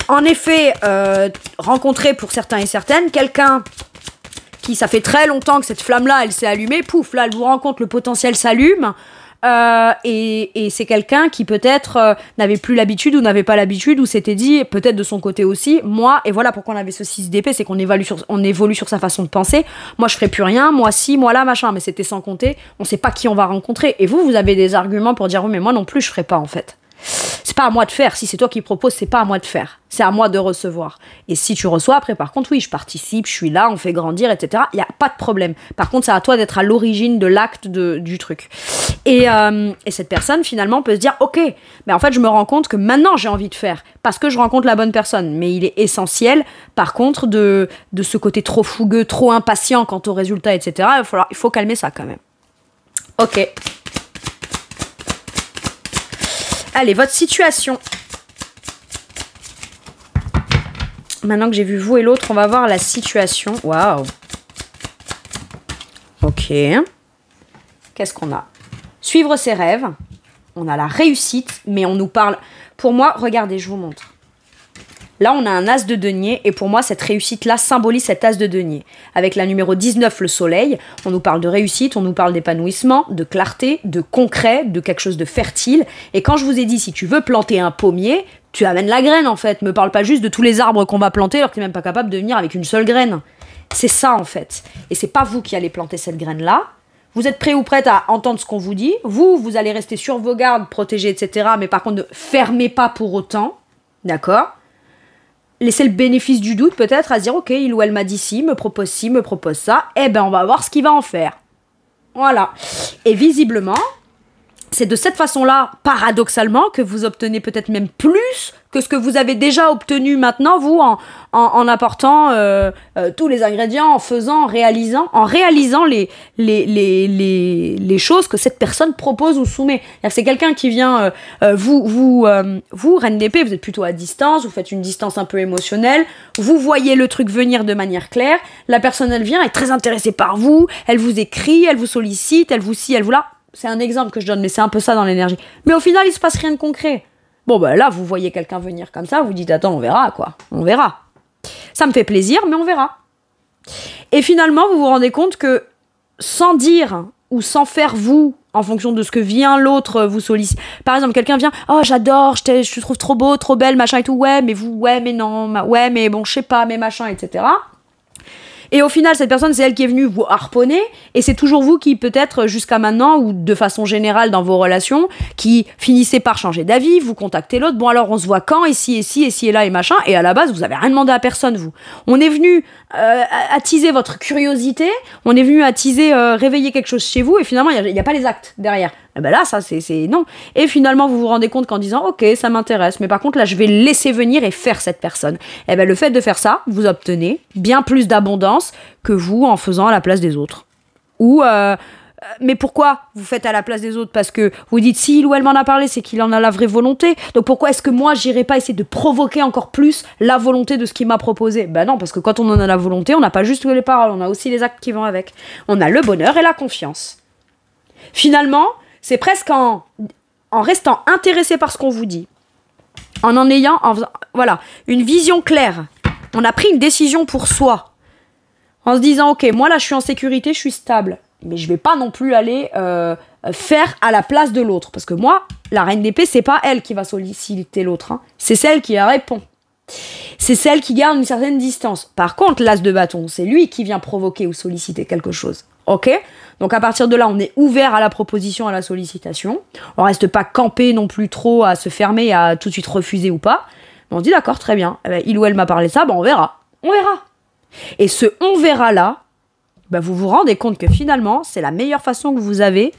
en effet, rencontrer pour certains et certaines, quelqu'un qui, ça fait très longtemps que cette flamme-là, elle s'est allumée, pouf, là, elle vous rencontre, le potentiel s'allume. Et c'est quelqu'un qui peut-être n'avait plus l'habitude ou n'avait pas l'habitude ou s'était dit peut-être de son côté aussi moi, et voilà pourquoi on avait ce 6 d'épée, c'est qu'on évolue sur sa façon de penser. Moi je ferai plus rien, moi si, moi là machin, mais c'était sans compter, on sait pas qui on va rencontrer. Et vous avez des arguments pour dire oui mais moi non plus je ferai pas en fait. C'est pas à moi de faire, si c'est toi qui proposes, c'est pas à moi de faire, c'est à moi de recevoir. Et si tu reçois après, par contre, oui, je participe, je suis là, on fait grandir, etc. Il n'y a pas de problème. Par contre, c'est à toi d'être à l'origine de l'acte du truc. Et cette personne, finalement, peut se dire, ok, mais en fait, je me rends compte que maintenant, j'ai envie de faire, parce que je rencontre la bonne personne. Mais il est essentiel, par contre, de ce côté trop fougueux, trop impatient quant au résultat, etc. Il faut calmer ça quand même. Ok. Allez, votre situation. Maintenant que j'ai vu vous et l'autre, on va voir la situation. Waouh. Ok. Qu'est-ce qu'on a ? Suivre ses rêves. On a la réussite, mais on nous parle... Pour moi, regardez, je vous montre. Là, on a un as de denier, et pour moi, cette réussite-là symbolise cet as de denier. Avec la numéro 19, le soleil, on nous parle de réussite, on nous parle d'épanouissement, de clarté, de concret, de quelque chose de fertile. Et quand je vous ai dit, si tu veux planter un pommier, tu amènes la graine, en fait. Me parle pas juste de tous les arbres qu'on va planter, alors que tu n'es même pas capable de venir avec une seule graine. C'est ça, en fait. Et c'est pas vous qui allez planter cette graine-là. Vous êtes prêt ou prête à entendre ce qu'on vous dit. Vous allez rester sur vos gardes, protégés, etc. Mais par contre, ne fermez pas pour autant. D'accord ? Laissez le bénéfice du doute peut-être à se dire ok, il ou elle m'a dit ci, me propose ça, eh ben on va voir ce qu'il va en faire. Voilà. Et visiblement, c'est de cette façon-là, paradoxalement, que vous obtenez peut-être même plus que ce que vous avez déjà obtenu maintenant, vous, en apportant tous les ingrédients, en réalisant les choses que cette personne propose ou soumet. C'est quelqu'un qui vient, vous, Reine d'épée, vous êtes plutôt à distance, vous faites une distance un peu émotionnelle, vous voyez le truc venir de manière claire, la personne, elle vient, elle est très intéressée par vous, elle vous écrit, elle vous sollicite, elle vous ci, elle vous là. C'est un exemple que je donne, mais c'est un peu ça dans l'énergie. Mais au final, il se passe rien de concret. Bon, bah là, vous voyez quelqu'un venir comme ça, vous dites, attends, on verra, quoi. On verra. Ça me fait plaisir, mais on verra. Et finalement, vous vous rendez compte que sans dire ou sans faire vous en fonction de ce que vient l'autre vous solliciter. Par exemple, quelqu'un vient, oh j'adore, je te trouve trop beau, trop belle, machin et tout, ouais mais vous, ouais mais non, ouais mais bon je sais pas, mais machin, etc. Et au final, cette personne, c'est elle qui est venue vous harponner, et c'est toujours vous qui, peut-être, jusqu'à maintenant, ou de façon générale dans vos relations, qui finissez par changer d'avis, vous contactez l'autre, bon alors on se voit quand, ici, et là, et machin, et à la base, vous avez rien demandé à personne, vous. On est venu attiser votre curiosité, on est venu attiser, réveiller quelque chose chez vous, et finalement, il n'y a pas les actes derrière. Et ben là, ça, c'est non. Et finalement, vous vous rendez compte qu'en disant, ok, ça m'intéresse, mais par contre, là, je vais laisser venir et faire cette personne. Et ben le fait de faire ça, vous obtenez bien plus d'abondance que vous en faisant à la place des autres. Ou, mais pourquoi vous faites à la place des autres? Parce que vous dites, si il ou elle m'en a parlé, c'est qu'il en a la vraie volonté. Donc pourquoi est-ce que moi, j'irai pas essayer de provoquer encore plus la volonté de ce qu'il m'a proposé? Ben non, parce que quand on en a la volonté, on n'a pas juste les paroles, on a aussi les actes qui vont avec. On a le bonheur et la confiance. Finalement, c'est presque en restant intéressé par ce qu'on vous dit, en ayant, voilà, une vision claire. On a pris une décision pour soi, en se disant, ok, moi là je suis en sécurité, je suis stable, mais je vais pas non plus aller faire à la place de l'autre, parce que moi, la reine d'épée, c'est pas elle qui va solliciter l'autre, hein. C'est celle qui répond. C'est celle qui garde une certaine distance. Par contre, l'as de bâton, c'est lui qui vient provoquer ou solliciter quelque chose. Ok ? Donc à partir de là, on est ouvert à la proposition, à la sollicitation. On reste pas campé non plus trop à se fermer, à tout de suite refuser ou pas. Mais on dit d'accord, très bien. Eh ben, il ou elle m'a parlé de ça, ben on verra. On verra. Et ce on verra là, ben vous vous rendez compte que finalement, c'est la meilleure façon que vous avez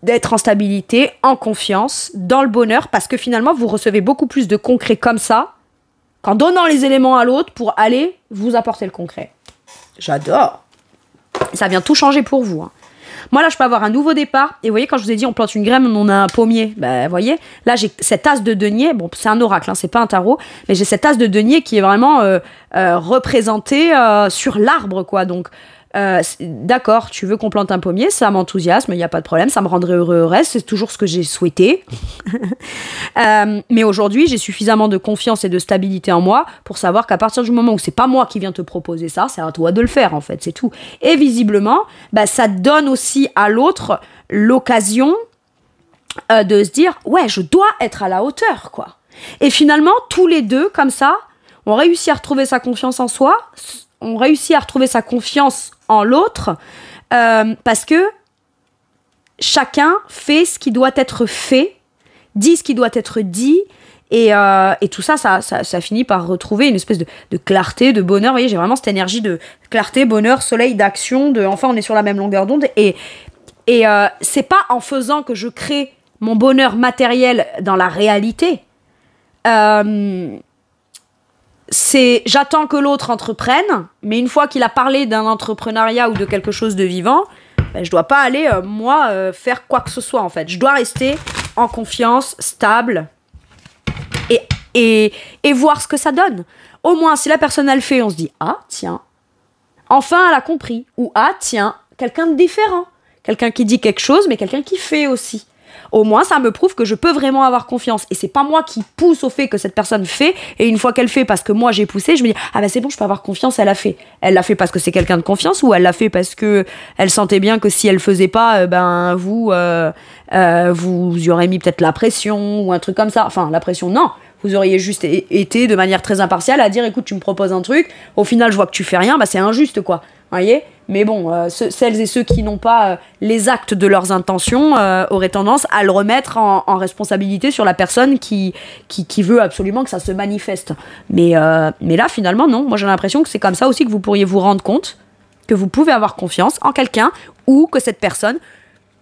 d'être en stabilité, en confiance, dans le bonheur, parce que finalement, vous recevez beaucoup plus de concret comme ça, qu'en donnant les éléments à l'autre pour aller vous apporter le concret. J'adore. Ça vient tout changer pour vous, hein. Moi, là, je peux avoir un nouveau départ. Et vous voyez, quand je vous ai dit, on plante une graine, on a un pommier. Ben, vous voyez, là, j'ai cet as de denier. Bon, c'est un oracle, hein, c'est pas un tarot. Mais j'ai cet as de denier qui est vraiment représenté sur l'arbre, quoi. Donc, d'accord, tu veux qu'on plante un pommier, ça m'enthousiasme, il n'y a pas de problème, ça me rendrait heureuse, c'est toujours ce que j'ai souhaité. Mais aujourd'hui, j'ai suffisamment de confiance et de stabilité en moi pour savoir qu'à partir du moment où c'est pas moi qui viens te proposer ça, c'est à toi de le faire, en fait, c'est tout. Et visiblement, bah, ça donne aussi à l'autre l'occasion de se dire, ouais, je dois être à la hauteur, quoi. Et finalement, tous les deux, comme ça, on réussit à retrouver sa confiance en soi, on réussit à retrouver sa confiance en l'autre, parce que chacun fait ce qui doit être fait, dit ce qui doit être dit, et tout ça, ça finit par retrouver une espèce de clarté, de bonheur. Vous voyez, j'ai vraiment cette énergie de clarté, bonheur, soleil, d'action, enfin on est sur la même longueur d'onde, et c'est pas en faisant que je crée mon bonheur matériel dans la réalité, c'est j'attends que l'autre entreprenne, mais une fois qu'il a parlé d'un entrepreneuriat ou de quelque chose de vivant, ben, je dois pas aller, faire quoi que ce soit, en fait. Je dois rester en confiance, stable, et voir ce que ça donne. Au moins, si la personne, elle fait, on se dit, ah, tiens, enfin, elle a compris. Ou, ah, tiens, quelqu'un de différent. Quelqu'un qui dit quelque chose, mais quelqu'un qui fait aussi. Au moins, ça me prouve que je peux vraiment avoir confiance. Et c'est pas moi qui pousse au fait que cette personne fait. Et une fois qu'elle fait parce que moi j'ai poussé, je me dis, ah ben c'est bon, je peux avoir confiance, elle a fait. Elle l'a fait parce que c'est quelqu'un de confiance, ou elle l'a fait parce que elle sentait bien que si elle faisait pas, vous y aurez mis peut-être la pression ou un truc comme ça. Enfin, la pression, non. Vous auriez juste été de manière très impartiale à dire, écoute, tu me proposes un truc, au final je vois que tu fais rien, bah c'est injuste, quoi. Vous voyez ? Mais bon, celles et ceux qui n'ont pas les actes de leurs intentions auraient tendance à le remettre en responsabilité sur la personne qui veut absolument que ça se manifeste. Mais là, finalement, non. Moi, j'ai l'impression que c'est comme ça aussi que vous pourriez vous rendre compte que vous pouvez avoir confiance en quelqu'un, ou que cette personne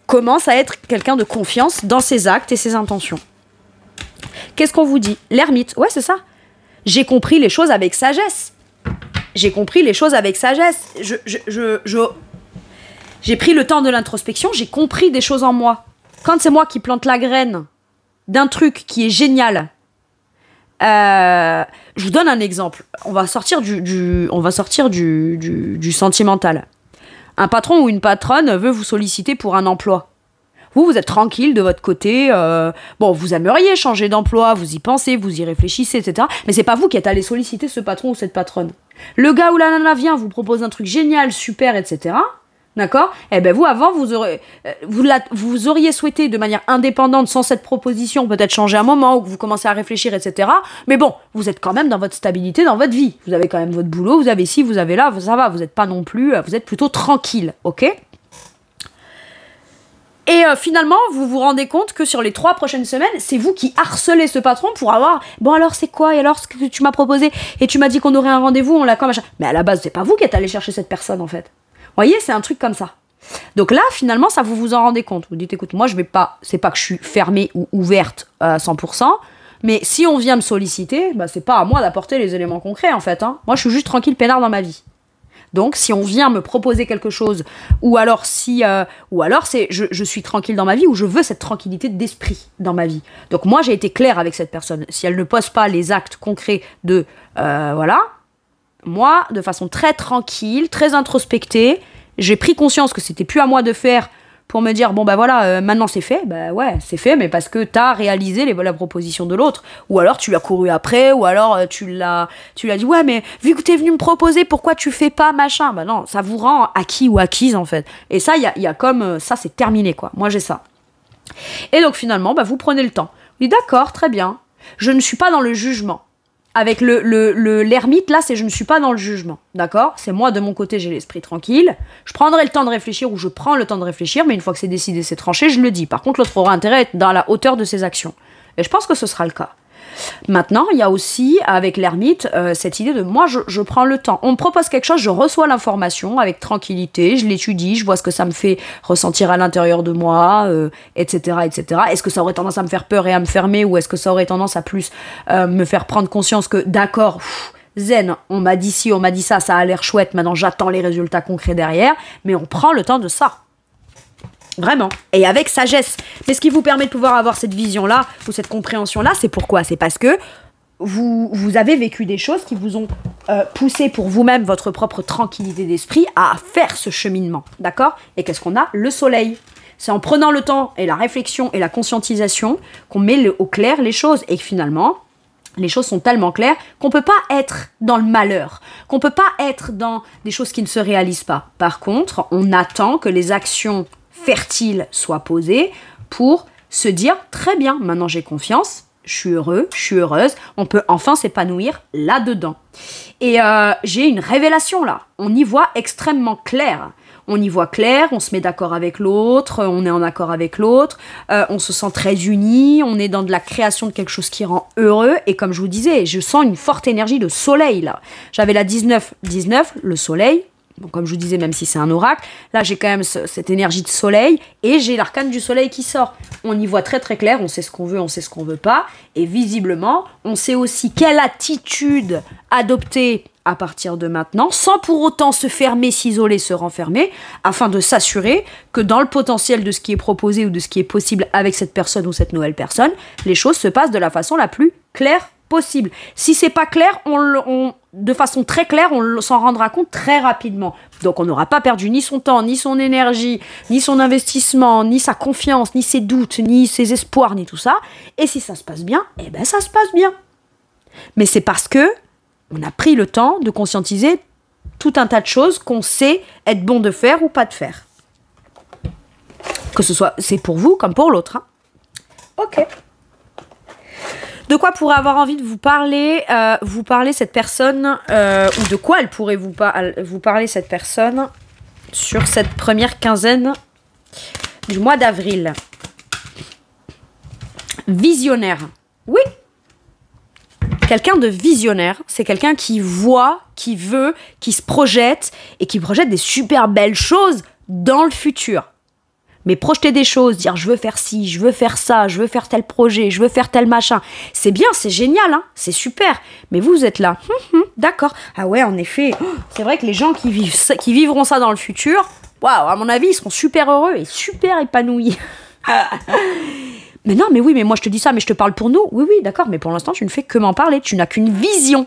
commence à être quelqu'un de confiance dans ses actes et ses intentions. Qu'est-ce qu'on vous dit ? L'ermite, ouais, c'est ça. J'ai compris les choses avec sagesse. J'ai compris les choses avec sagesse. J'ai pris le temps de l'introspection, j'ai compris des choses en moi. Quand c'est moi qui plante la graine d'un truc qui est génial, je vous donne un exemple. On va sortir du sentimental. Un patron ou une patronne veut vous solliciter pour un emploi. Vous êtes tranquille de votre côté. Vous aimeriez changer d'emploi, vous y pensez, vous y réfléchissez, etc. Mais c'est pas vous qui êtes allé solliciter ce patron ou cette patronne. Le gars ou la nana vient, vous propose un truc génial, super, etc. D'accord? Eh ben vous, avant, vous auriez souhaité de manière indépendante, sans cette proposition, peut-être changer un moment, ou que vous commencez à réfléchir, etc. Mais bon, vous êtes quand même dans votre stabilité, dans votre vie. Vous avez quand même votre boulot, vous avez ci, vous avez là, ça va, vous n'êtes pas non plus, vous êtes plutôt tranquille, ok? Et finalement, vous vous rendez compte que sur les 3 prochaines semaines, c'est vous qui harcelez ce patron pour avoir « Bon alors c'est quoi? Et alors ce que tu m'as proposé? Et tu m'as dit qu'on aurait un rendez-vous, on l'a quand machin. » Mais à la base, c'est pas vous qui êtes allé chercher cette personne en fait. Vous voyez, c'est un truc comme ça. Donc là, finalement, ça vous en rendez compte. Vous dites, écoute, moi, je vais pas, c'est pas que je suis fermée ou ouverte à 100%, mais si on vient me solliciter, bah, c'est pas à moi d'apporter les éléments concrets, en fait. Hein. Moi, je suis juste tranquille, peinard dans ma vie. Donc, si on vient me proposer quelque chose, ou alors c'est je suis tranquille dans ma vie, ou je veux cette tranquillité d'esprit dans ma vie. Donc, moi, j'ai été claire avec cette personne. Si elle ne pose pas les actes concrets de, voilà, moi, de façon très tranquille, très introspectée, j'ai pris conscience que c'était plus à moi de faire pour me dire, bon ben voilà, maintenant c'est fait. Ben ouais, c'est fait, mais parce que t'as réalisé la proposition de l'autre. Ou alors tu as couru après, ou alors tu l'as dit, ouais, mais vu que t'es venu me proposer, pourquoi tu fais pas machin? Ben non, ça vous rend acquis ou acquise en fait. Et ça, il y a comme, ça c'est terminé quoi. Moi j'ai ça. Et donc finalement, ben, vous prenez le temps. Vous dites, d'accord, très bien. Je ne suis pas dans le jugement. Avec l'ermite, là, c'est je ne suis pas dans le jugement, d'accord? C'est moi, de mon côté, j'ai l'esprit tranquille. Je prendrai le temps de réfléchir, ou je prends le temps de réfléchir, mais une fois que c'est décidé, c'est tranché, je le dis. Par contre, l'autre aura intérêt à être dans la hauteur de ses actions. Et je pense que ce sera le cas. Maintenant, il y a aussi, avec l'ermite, cette idée de moi, je prends le temps. On me propose quelque chose, je reçois l'information avec tranquillité, je l'étudie, je vois ce que ça me fait ressentir à l'intérieur de moi, etc., etc. Est-ce que ça aurait tendance à me faire peur et à me fermer, ou est-ce que ça aurait tendance à plus me faire prendre conscience que, d'accord, zen, on m'a dit ci, on m'a dit ça, ça a l'air chouette, maintenant j'attends les résultats concrets derrière, mais on prend le temps de ça. Vraiment. Et avec sagesse. Mais ce qui vous permet de pouvoir avoir cette vision-là, ou cette compréhension-là, c'est pourquoi? C'est parce que vous avez vécu des choses qui vous ont poussé pour vous-même, votre propre tranquillité d'esprit, à faire ce cheminement. D'accord? Et qu'est-ce qu'on a? Le soleil. C'est en prenant le temps et la réflexion et la conscientisation qu'on met au clair les choses. Et que finalement, les choses sont tellement claires qu'on ne peut pas être dans le malheur, qu'on ne peut pas être dans des choses qui ne se réalisent pas. Par contre, on attend que les actions fertile soit posée pour se dire très bien, maintenant j'ai confiance, je suis heureux, je suis heureuse, on peut enfin s'épanouir là-dedans. Et j'ai une révélation là, on y voit extrêmement clair. On y voit clair, on se met d'accord avec l'autre, on est en accord avec l'autre, on se sent très unis, on est dans de la création de quelque chose qui rend heureux. Et comme je vous disais, je sens une forte énergie de soleil là. J'avais la 19-19, le soleil. Bon, comme je vous disais, même si c'est un oracle, là j'ai quand même cette énergie de soleil et j'ai l'arcane du soleil qui sort. On y voit très très clair, on sait ce qu'on veut, on sait ce qu'on veut pas. Et visiblement, on sait aussi quelle attitude adopter à partir de maintenant, sans pour autant se fermer, s'isoler, se renfermer, afin de s'assurer que dans le potentiel de ce qui est proposé ou de ce qui est possible avec cette personne ou cette nouvelle personne, les choses se passent de la façon la plus claire possible. Si c'est pas clair, de façon très claire, on s'en rendra compte très rapidement. Donc on n'aura pas perdu ni son temps, ni son énergie, ni son investissement, ni sa confiance, ni ses doutes, ni ses espoirs, ni tout ça. Et si ça se passe bien, eh ben ça se passe bien. Mais c'est parce que on a pris le temps de conscientiser tout un tas de choses qu'on sait être bon de faire ou pas de faire. Que ce soit, c'est pour vous comme pour l'autre. Hein. Ok. De quoi pourrait avoir envie de vous parler cette personne, ou de quoi elle pourrait vous parler cette personne sur cette première quinzaine du mois d'avril. Visionnaire. Oui. Quelqu'un de visionnaire, c'est quelqu'un qui voit, qui veut, qui se projette et qui projette des super belles choses dans le futur. Mais projeter des choses, dire je veux faire ci, je veux faire ça, je veux faire tel projet, je veux faire tel machin, c'est bien, c'est génial, hein, c'est super. Mais vous êtes là, d'accord. Ah ouais, en effet, c'est vrai que les gens qui vivront ça dans le futur, waouh, à mon avis, ils seront super heureux et super épanouis. Mais non, mais oui, mais moi je te dis ça, mais je te parle pour nous. Oui, d'accord, mais pour l'instant, tu ne fais que m'en parler, tu n'as qu'une vision.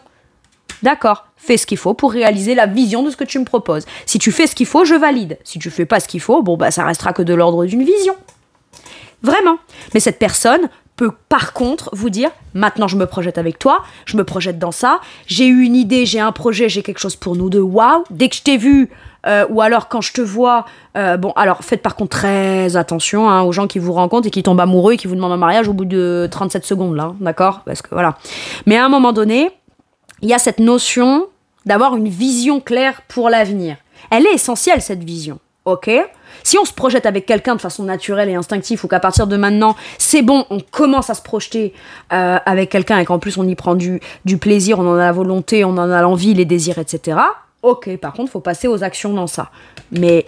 D'accord, fais ce qu'il faut pour réaliser la vision de ce que tu me proposes. Si tu fais ce qu'il faut, je valide. Si tu fais pas ce qu'il faut, bon bah ça restera que de l'ordre d'une vision. Vraiment. Mais cette personne peux par contre vous dire, maintenant je me projette avec toi, je me projette dans ça, j'ai eu une idée, j'ai un projet, j'ai quelque chose pour nous deux, waouh, dès que je t'ai vu, ou alors quand je te vois, bon, alors faites par contre très attention hein, aux gens qui vous rencontrent et qui tombent amoureux et qui vous demandent un mariage au bout de 37 secondes, là, d'accord? Parce que voilà. Mais à un moment donné, il y a cette notion d'avoir une vision claire pour l'avenir. Elle est essentielle, cette vision, ok? Si on se projette avec quelqu'un de façon naturelle et instinctive, ou qu'à partir de maintenant, c'est bon, on commence à se projeter avec quelqu'un et qu'en plus on y prend du plaisir, on en a la volonté, on en a l'envie, les désirs, etc., ok, par contre, il faut passer aux actions dans ça. Mais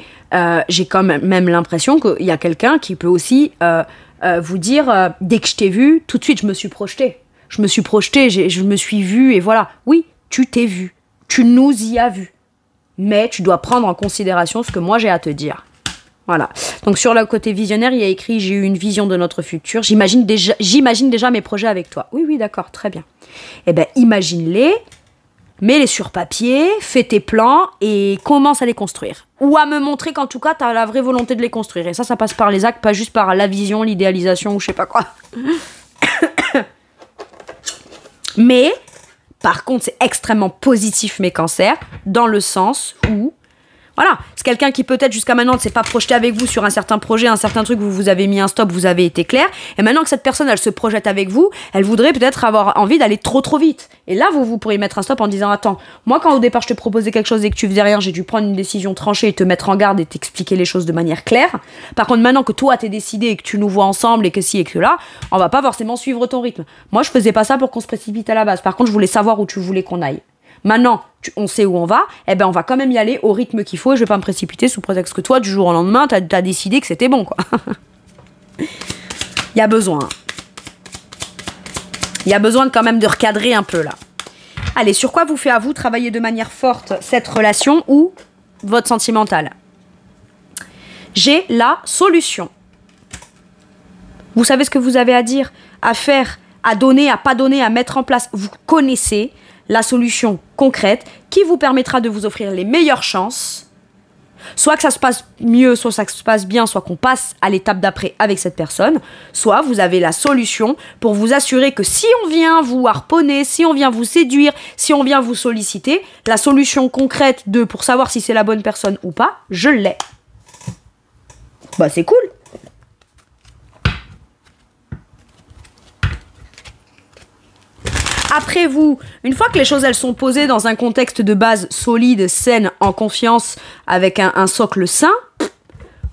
j'ai quand même l'impression qu'il y a quelqu'un qui peut aussi vous dire, dès que je t'ai vu, tout de suite, je me suis projetée. Je me suis projetée, je me suis vue, et voilà. Oui, tu t'es vu. Tu nous y as vu. Mais tu dois prendre en considération ce que moi j'ai à te dire. Voilà. Donc sur le côté visionnaire, il y a écrit « J'ai eu une vision de notre futur. J'imagine déjà mes projets avec toi. » Oui, oui, d'accord, très bien. Eh bien, imagine-les. Mets-les sur papier, fais tes plans et commence à les construire. Ou à me montrer qu'en tout cas, tu as la vraie volonté de les construire. Et ça passe par les actes, pas juste par la vision, l'idéalisation ou je sais pas quoi. Mais, par contre, c'est extrêmement positif mes cancers, dans le sens où, voilà, c'est quelqu'un qui peut-être jusqu'à maintenant ne s'est pas projeté avec vous sur un certain projet, un certain truc, vous avez mis un stop, vous avez été clair, et maintenant que cette personne, elle se projette avec vous, elle voudrait peut-être avoir envie d'aller trop vite. Et là, vous pourriez mettre un stop en disant, attends, moi quand au départ je te proposais quelque chose et que tu faisais rien, j'ai dû prendre une décision tranchée et te mettre en garde et t'expliquer les choses de manière claire. Par contre, maintenant que toi t'es décidé et que tu nous vois ensemble et que si et que là, on va pas forcément suivre ton rythme. Moi, je faisais pas ça pour qu'on se précipite à la base. Par contre, je voulais savoir où tu voulais qu'on aille. Maintenant, on sait où on va, eh ben on va quand même y aller au rythme qu'il faut et je vais pas me précipiter sous prétexte que toi, du jour au lendemain, t'as décidé que c'était bon, quoi. Il y a besoin. Il y a besoin quand même de recadrer un peu, là. Allez, sur quoi vous fait à vous travailler de manière forte cette relation ou votre sentimental? J'ai la solution. Vous savez ce que vous avez à dire, à faire, à donner, à pas donner, à mettre en place. Vous connaissez la solution concrète qui vous permettra de vous offrir les meilleures chances, soit que ça se passe mieux, soit que ça se passe bien, soit qu'on passe à l'étape d'après avec cette personne, soit vous avez la solution pour vous assurer que si on vient vous harponner, si on vient vous séduire, si on vient vous solliciter, la solution concrète pour savoir si c'est la bonne personne ou pas, je l'ai. Bah c'est cool. Après vous, une fois que les choses elles sont posées dans un contexte de base solide, saine, en confiance, avec un socle sain,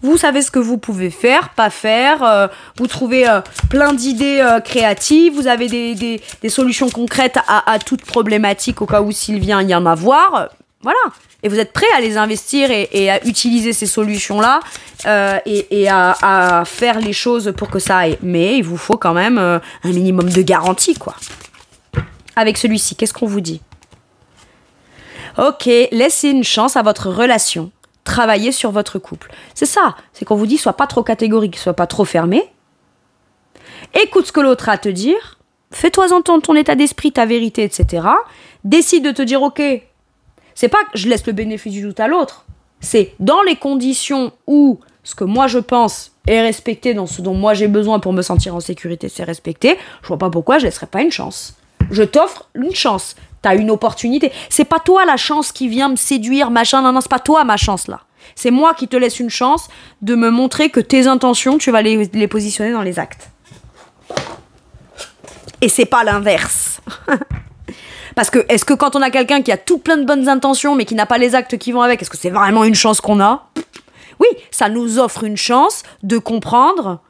vous savez ce que vous pouvez faire, pas faire, vous trouvez plein d'idées créatives, vous avez des solutions concrètes à toute problématique au cas où s'il vient y en avoir, voilà. Et vous êtes prêt à les investir et à utiliser ces solutions-là et à faire les choses pour que ça aille. Mais il vous faut quand même un minimum de garantie, quoi. Avec celui-ci, qu'est-ce qu'on vous dit? Ok, laissez une chance à votre relation. Travaillez sur votre couple. C'est ça, c'est qu'on vous dit, sois pas trop catégorique, sois pas trop fermé. Écoute ce que l'autre a à te dire. Fais-toi entendre ton état d'esprit, ta vérité, etc. Décide de te dire, ok, c'est pas que je laisse le bénéfice du doute à l'autre. C'est dans les conditions où ce que moi je pense est respecté, dans ce dont moi j'ai besoin pour me sentir en sécurité, c'est respecté. Je vois pas pourquoi je laisserais pas une chance. Je t'offre une chance. T'as une opportunité. C'est pas toi la chance qui vient me séduire, machin. Non, c'est pas toi ma chance là. C'est moi qui te laisse une chance de me montrer que tes intentions, tu vas les positionner dans les actes. Et c'est pas l'inverse. Parce que, est-ce que quand on a quelqu'un qui a tout plein de bonnes intentions, mais qui n'a pas les actes qui vont avec, est-ce que c'est vraiment une chance qu'on a? Oui, ça nous offre une chance de comprendre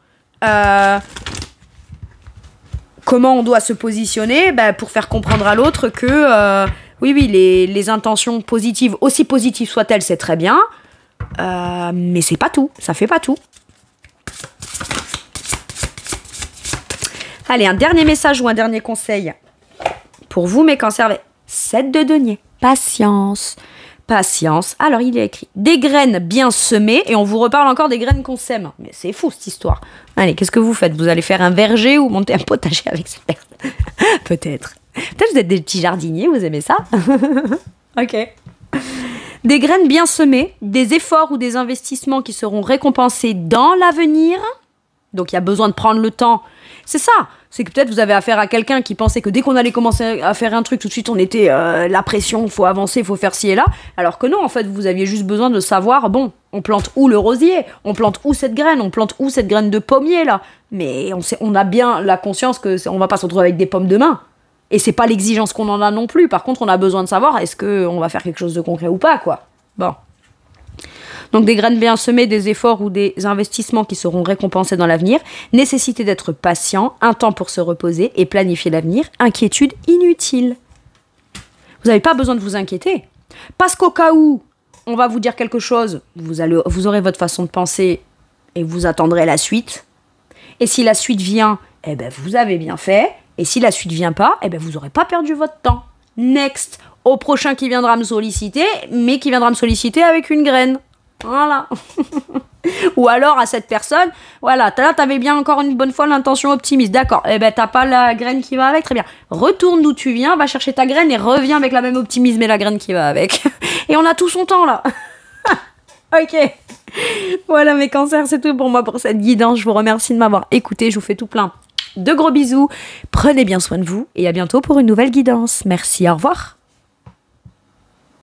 comment on doit se positionner pour faire comprendre à l'autre que, oui, les intentions positives, aussi positives soient-elles, c'est très bien, mais c'est pas tout, ça fait pas tout. Allez, un dernier message ou un dernier conseil pour vous, mes cancers. 7 de denier. Patience. Patience. Alors, il est écrit des graines bien semées, et on vous reparle encore des graines qu'on sème. Mais c'est fou, cette histoire. Allez, qu'est-ce que vous faites? Vous allez faire un verger ou monter un potager avec cette personne? Peut-être. Peut-être vous êtes des petits jardiniers, vous aimez ça? Ok. Des graines bien semées, des efforts ou des investissements qui seront récompensés dans l'avenir. Donc il y a besoin de prendre le temps. C'est ça. C'est que peut-être vous avez affaire à quelqu'un qui pensait que dès qu'on allait commencer à faire un truc, tout de suite on était la pression, faut avancer, faut faire ci et là. Alors que non, en fait, vous aviez juste besoin de savoir, bon, on plante où le rosier, on plante où cette graine, on plante où cette graine de pommier là. Mais on a bien la conscience que on va pas se retrouver avec des pommes demain. Et c'est pas l'exigence qu'on en a non plus. Par contre, on a besoin de savoir est-ce qu'on va faire quelque chose de concret ou pas, quoi. Bon. Donc des graines bien semées, des efforts ou des investissements qui seront récompensés dans l'avenir, nécessité d'être patient, un temps pour se reposer et planifier l'avenir, inquiétude inutile. Vous n'avez pas besoin de vous inquiéter. Parce qu'au cas où on va vous dire quelque chose, vous aurez votre façon de penser et vous attendrez la suite. Et si la suite vient, eh ben vous avez bien fait. Et si la suite vient pas, eh ben vous n'aurez pas perdu votre temps. Next, au prochain qui viendra me solliciter, mais qui viendra me solliciter avec une graine. Voilà. Ou alors à cette personne, voilà, là t'avais bien encore une bonne fois l'intention optimiste, d'accord, eh ben t'as pas la graine qui va avec, très bien. Retourne d'où tu viens, va chercher ta graine et reviens avec la même optimisme et la graine qui va avec. Et on a tout son temps là. Ok. Voilà mes cancers, c'est tout pour moi pour cette guidance. Je vous remercie de m'avoir écouté, je vous fais tout plein de gros bisous. Prenez bien soin de vous et à bientôt pour une nouvelle guidance. Merci, au revoir.